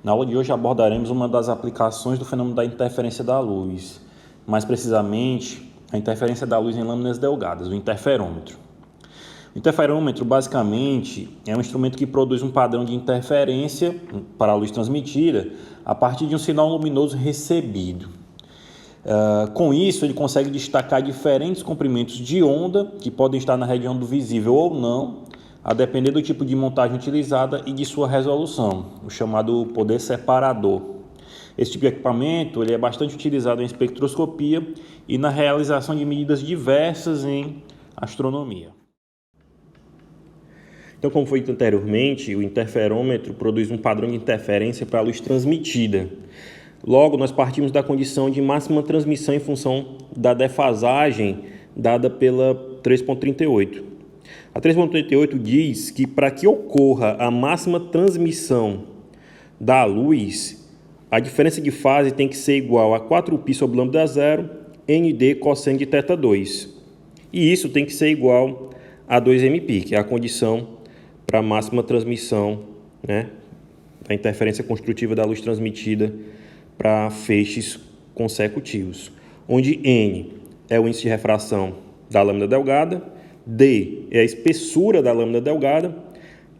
Na aula de hoje abordaremos uma das aplicações do fenômeno da interferência da luz, mais precisamente a interferência da luz em lâminas delgadas, o interferômetro. O interferômetro, basicamente, é um instrumento que produz um padrão de interferência para a luz transmitida a partir de um sinal luminoso recebido. Com isso, ele consegue destacar diferentes comprimentos de onda que podem estar na região do visível ou não, a depender do tipo de montagem utilizada e de sua resolução, o chamado poder separador. Esse tipo de equipamento ele é bastante utilizado em espectroscopia e na realização de medidas diversas em astronomia. Então, como foi dito anteriormente, o interferômetro produz um padrão de interferência para a luz transmitida. Logo, nós partimos da condição de máxima transmissão em função da defasagem dada pela 3.38. A 3.38 diz que para que ocorra a máxima transmissão da luz, a diferença de fase tem que ser igual a 4π sobre lambda zero, nd cosseno de θ2. E isso tem que ser igual a 2mπ, que é a condição para a máxima transmissão, da interferência construtiva da luz transmitida para feixes consecutivos, onde N é o índice de refração da lâmina delgada, D é a espessura da lâmina delgada,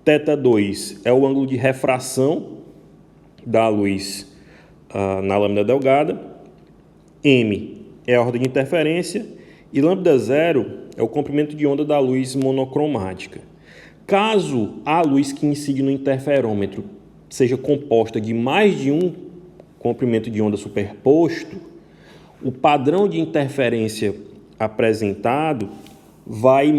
θ2 é o ângulo de refração da luz na lâmina delgada, M é a ordem de interferência e lambda zero é o comprimento de onda da luz monocromática. Caso a luz que incide no interferômetro seja composta de mais de um comprimento de onda superposto, o padrão de interferência apresentado vai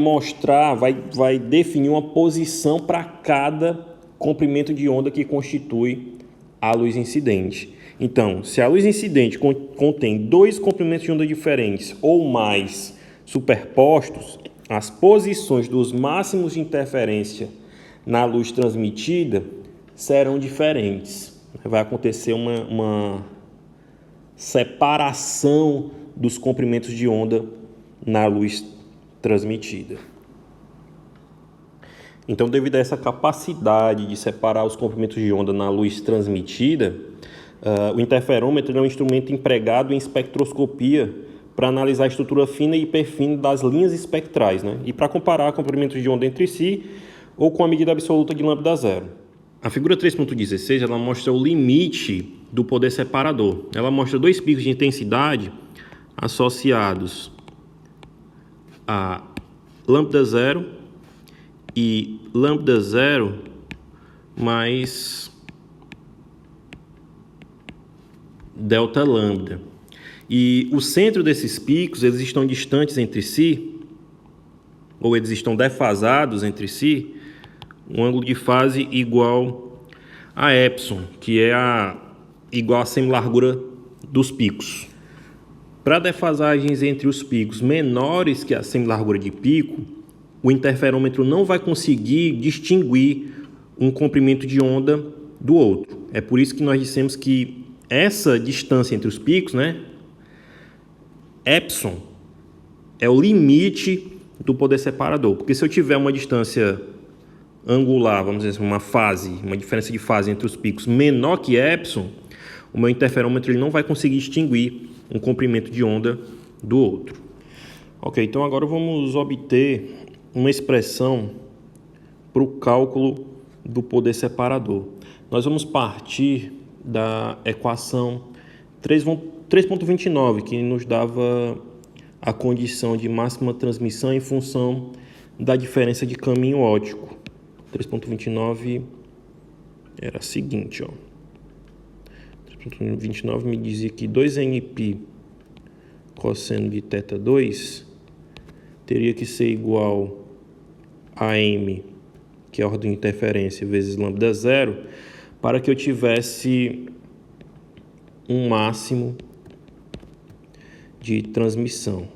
definir uma posição para cada comprimento de onda que constitui a luz incidente. Então, se a luz incidente contém dois comprimentos de onda diferentes ou mais superpostos, as posições dos máximos de interferência na luz transmitida serão diferentes. Vai acontecer uma separação dos comprimentos de onda na luz transmitida. Então, devido a essa capacidade de separar os comprimentos de onda na luz transmitida, o interferômetro é um instrumento empregado em espectroscopia para analisar a estrutura fina e hiperfina das linhas espectrais, e para comparar comprimentos de onda entre si ou com a medida absoluta de lambda zero. A figura 3.16 ela mostra o limite do poder separador. Ela mostra dois picos de intensidade associados a lambda zero e lambda zero mais delta lambda. E o centro desses picos, eles estão distantes entre si, ou eles estão defasados entre si, um ângulo de fase igual a epsilon, que é igual a semilargura dos picos. Para defasagens entre os picos menores que a semilargura de pico, o interferômetro não vai conseguir distinguir um comprimento de onda do outro. É por isso que nós dissemos que essa distância entre os picos, epsilon, é o limite do poder separador. Porque se eu tiver uma distância angular, vamos dizer assim, uma diferença de fase entre os picos menor que epsilon, o meu interferômetro ele não vai conseguir distinguir um comprimento de onda do outro. Ok, então agora vamos obter uma expressão para o cálculo do poder separador. Nós vamos partir da equação 3.29, que nos dava a condição de máxima transmissão em função da diferença de caminho óptico. 3.29 era a seguinte, 3.29 me dizia que 2nπ cosseno de θ2 teria que ser igual a m, que é a ordem de interferência, vezes lambda zero, para que eu tivesse um máximo de transmissão.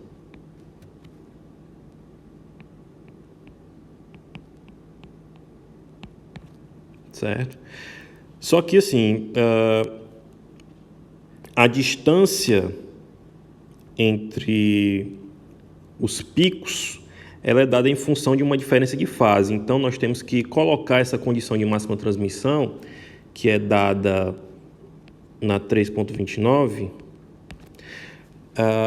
Certo? Só que assim, a distância entre os picos ela é dada em função de uma diferença de fase. Então, nós temos que colocar essa condição de máxima transmissão que é dada na 3.29,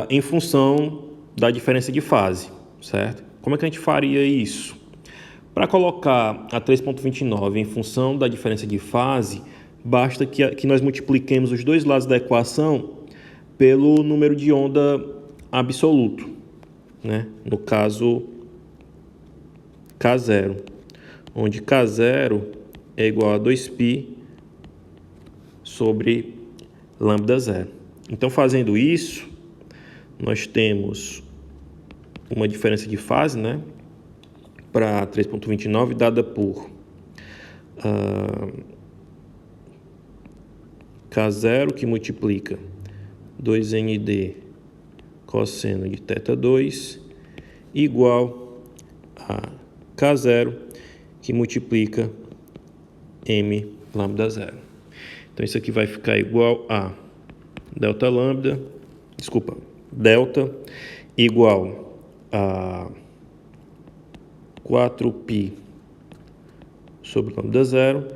em função da diferença de fase, certo? Como é que a gente faria isso? Para colocar a 3.29 em função da diferença de fase, basta que nós multipliquemos os dois lados da equação pelo número de onda absoluto, né? No caso, K0, onde K0 é igual a 2π sobre lambda 0. Então, fazendo isso, nós temos uma diferença de fase, né, para 3.29 dada por K0, que multiplica 2nd cosseno de θ2 igual a K0, que multiplica m lambda 0. Então, isso aqui vai ficar igual a delta igual a 4π sobre lambda 0,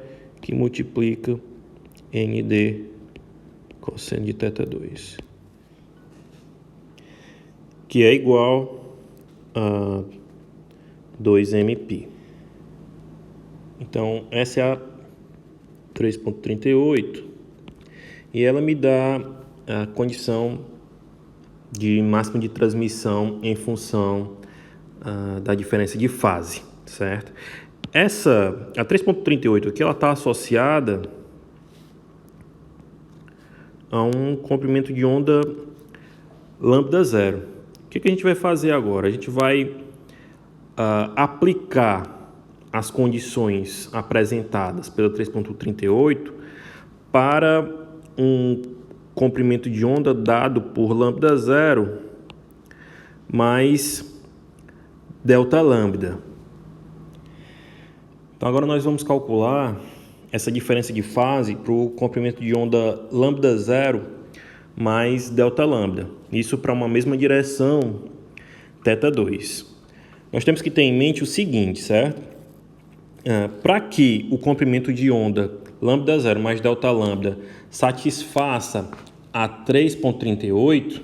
que multiplica nd cosseno de θ2, que é igual a 2mπ. Então, essa é a 3.38 e ela me dá a condição de máximo de transmissão em função da diferença de fase, certo? A 3.38 aqui, ela está associada a um comprimento de onda lambda 0. O que a gente vai fazer agora? A gente vai aplicar as condições apresentadas pela 3.38 para um comprimento de onda dado por lambda 0 mais delta lambda. Então, agora nós vamos calcular essa diferença de fase para o comprimento de onda lambda 0 mais delta lambda. Isso para uma mesma direção, θ2. Nós temos que ter em mente o seguinte, certo? Para que o comprimento de onda lambda 0 mais delta lambda satisfaça a 3.38,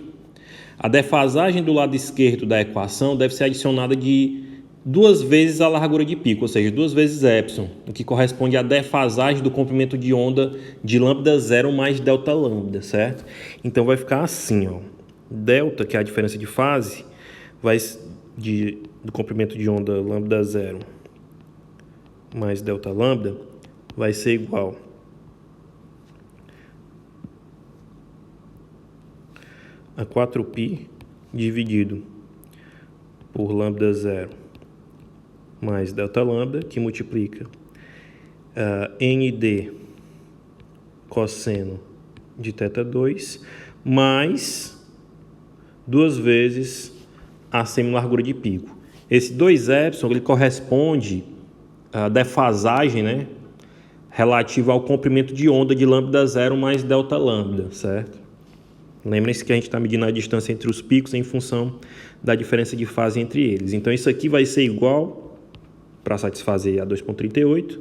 a defasagem do lado esquerdo da equação deve ser adicionada de 2 vezes a largura de pico, ou seja, 2 vezes epsilon, o que corresponde à defasagem do comprimento de onda de lambda 0 mais delta lambda, certo? Então vai ficar assim, ó. Delta, que é a diferença de fase, do comprimento de onda lambda 0 mais delta lambda, vai ser igual a 4π dividido por lambda 0 mais delta lambda, que multiplica nd cosseno de θ2 mais 2 vezes a semi-largura de pico. Esse 2epsilon ele corresponde à defasagem, né, relativa ao comprimento de onda de lambda 0 mais delta lambda, certo? Lembrem-se que a gente está medindo a distância entre os picos em função da diferença de fase entre eles. Então, isso aqui vai ser igual, para satisfazer a 2.38,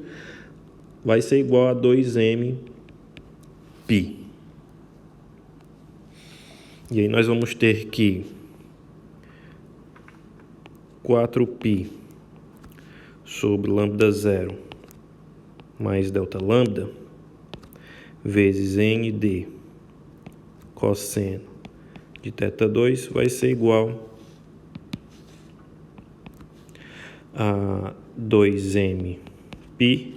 vai ser igual a 2mπ. E aí nós vamos ter que 4π sobre lambda 0 mais delta lambda vezes nd cosseno de θ2 vai ser igual a 2mπ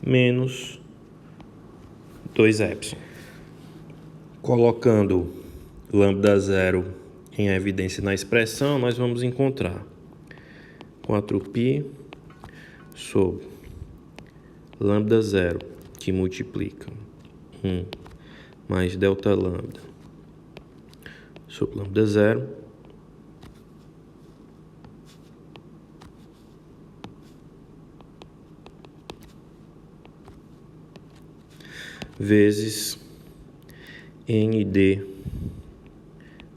menos 2epsilon. Colocando lambda 0 em evidência na expressão, nós vamos encontrar 4π sobre lambda 0, que multiplica 1 mais delta lambda sobre lambda 0, vezes nd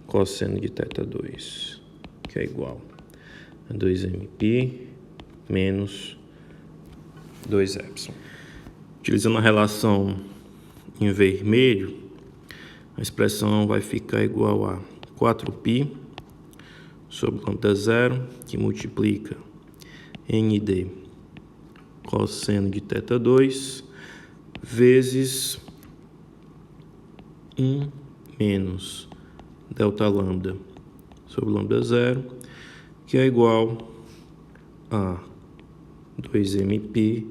cosseno de θ2, que é igual a 2mπ menos 2epsilon. Utilizando a relação em vermelho, a expressão vai ficar igual a 4π sobre lambda zero, que multiplica nd cosseno de θ2 vezes 1 menos delta lambda sobre lambda zero, que é igual a 2mπ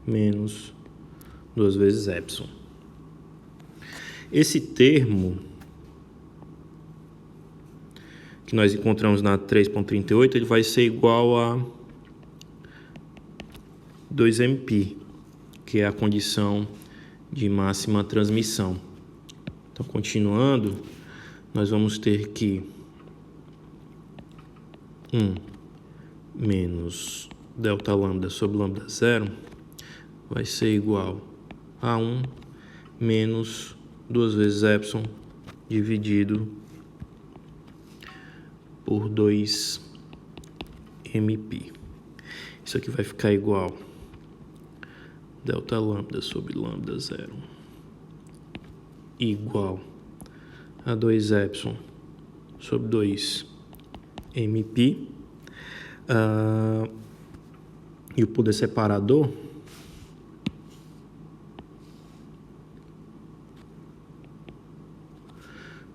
menos 2 vezes epsilon. Esse termo que nós encontramos na 3.38, ele vai ser igual a 2mπ, que é a condição de máxima transmissão. Então, continuando, nós vamos ter que 1 menos delta lambda sobre lambda zero vai ser igual a 1 menos 2 vezes epsilon dividido por 2mπ. Isso aqui vai ficar igual delta lambda sobre lambda zero igual a 2 epsilon sobre 2mπ. E o poder separador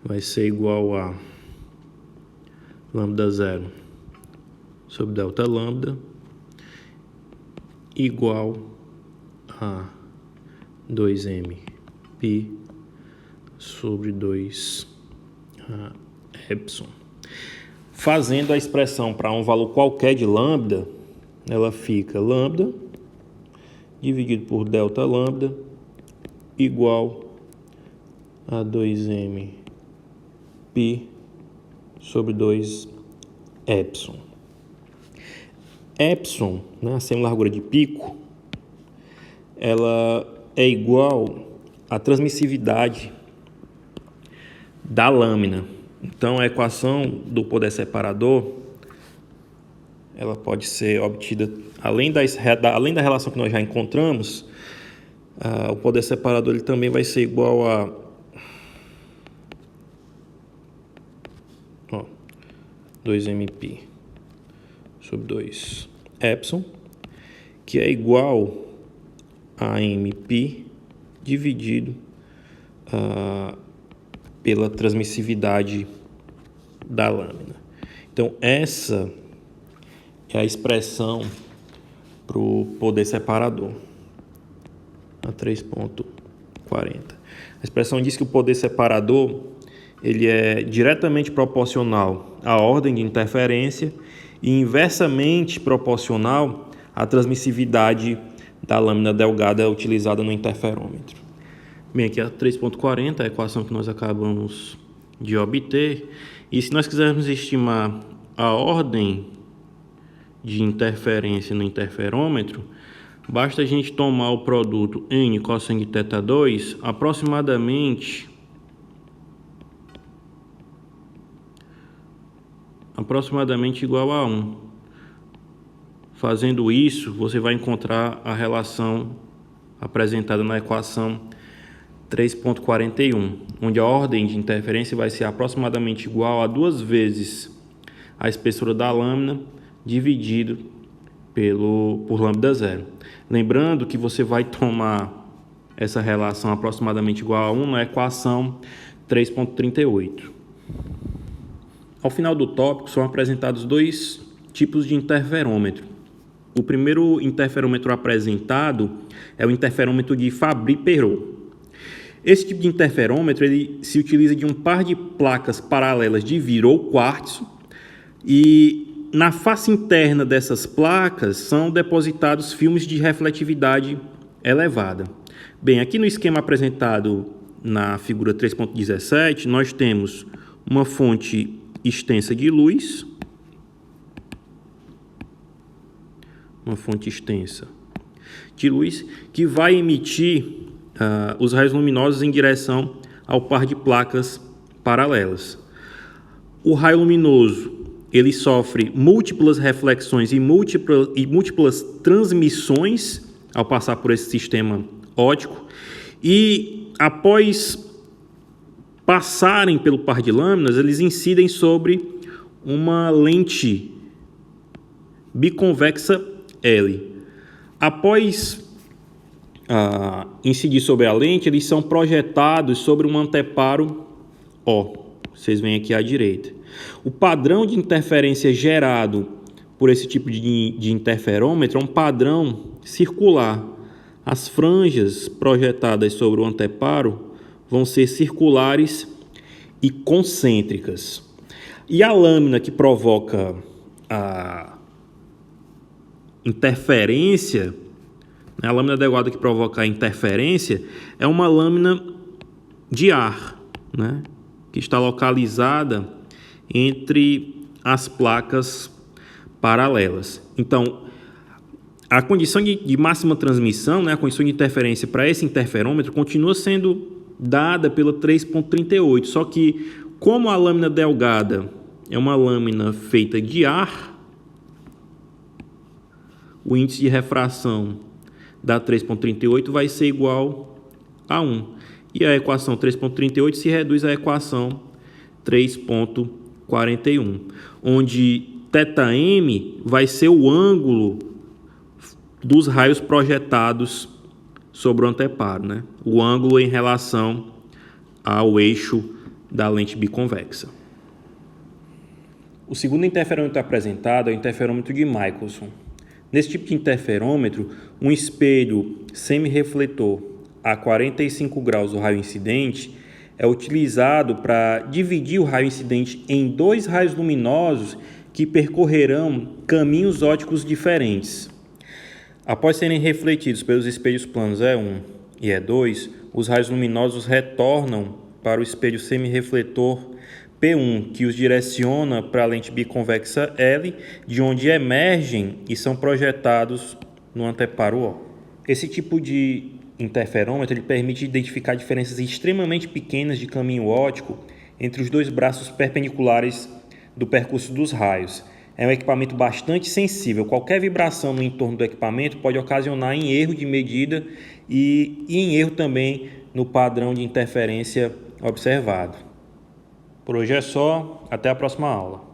vai ser igual a lambda zero sobre delta lambda igual a 2mπ sobre 2 epsilon. Fazendo a expressão para um valor qualquer de lambda, ela fica lambda dividido por delta lambda igual a 2mπ sobre 2 epsilon. Epsilon, né, a semi-largura de pico, ela é igual à transmissividade da lâmina. Então, a equação do poder separador, ela pode ser obtida, além da relação que nós já encontramos, o poder separador ele também vai ser igual a 2mπ sobre 2 epsilon, que é igual a mπ dividido pela transmissividade da lâmina. Então, essa é a expressão para o poder separador, a 3.40. A expressão diz que o poder separador ele é diretamente proporcional à ordem de interferência e inversamente proporcional à transmissividade da lâmina delgada utilizada no interferômetro. Bem, aqui a 3.40, a equação que nós acabamos de obter. E se nós quisermos estimar a ordem de interferência no interferômetro, basta a gente tomar o produto n cosseno de θ2 aproximadamente igual a 1. Fazendo isso, você vai encontrar a relação apresentada na equação 3.41, onde a ordem de interferência vai ser aproximadamente igual a 2 vezes a espessura da lâmina dividido por lambda zero. Lembrando que você vai tomar essa relação aproximadamente igual a 1 na equação 3.38. Ao final do tópico são apresentados 2 tipos de interferômetro. O primeiro interferômetro apresentado é o interferômetro de Fabry-Perot. Esse tipo de interferômetro ele se utiliza de um par de placas paralelas de vidro ou quartzo e na face interna dessas placas são depositados filmes de refletividade elevada. Bem, aqui no esquema apresentado na figura 3.17, nós temos uma fonte extensa de luz, que vai emitir os raios luminosos em direção ao par de placas paralelas. O raio luminoso ele sofre múltiplas reflexões e múltiplas transmissões ao passar por esse sistema óptico e, após passarem pelo par de lâminas, eles incidem sobre uma lente biconvexa L. Após incidir sobre a lente, eles são projetados sobre um anteparo O. Vocês veem aqui à direita. O padrão de interferência gerado por esse tipo de interferômetro é um padrão circular. As franjas projetadas sobre o anteparo vão ser circulares e concêntricas. E a lâmina que provoca a interferência, a lâmina adequada que provoca a interferência é uma lâmina de ar, né, que está localizada entre as placas paralelas. Então, a condição de máxima transmissão, né, a condição de interferência para esse interferômetro continua sendo dada pela 3.38, só que como a lâmina delgada é uma lâmina feita de ar, o índice de refração da 3.38 vai ser igual a 1. E a equação 3.38 se reduz à equação 3.41, onde θm vai ser o ângulo dos raios projetados sobre o anteparo, né? O ângulo em relação ao eixo da lente biconvexa. O segundo interferômetro apresentado é o interferômetro de Michelson. Nesse tipo de interferômetro, um espelho semirrefletor a 45 graus do raio incidente é utilizado para dividir o raio incidente em dois raios luminosos que percorrerão caminhos ópticos diferentes. Após serem refletidos pelos espelhos planos E1 e E2, os raios luminosos retornam para o espelho semirrefletor P1, que os direciona para a lente biconvexa L, de onde emergem e são projetados no anteparo O. Esse tipo de interferômetro ele permite identificar diferenças extremamente pequenas de caminho óptico entre os dois braços perpendiculares do percurso dos raios. É um equipamento bastante sensível. Qualquer vibração no entorno do equipamento pode ocasionar em erro de medida e em erro também no padrão de interferência observado. Por hoje é só. Até a próxima aula.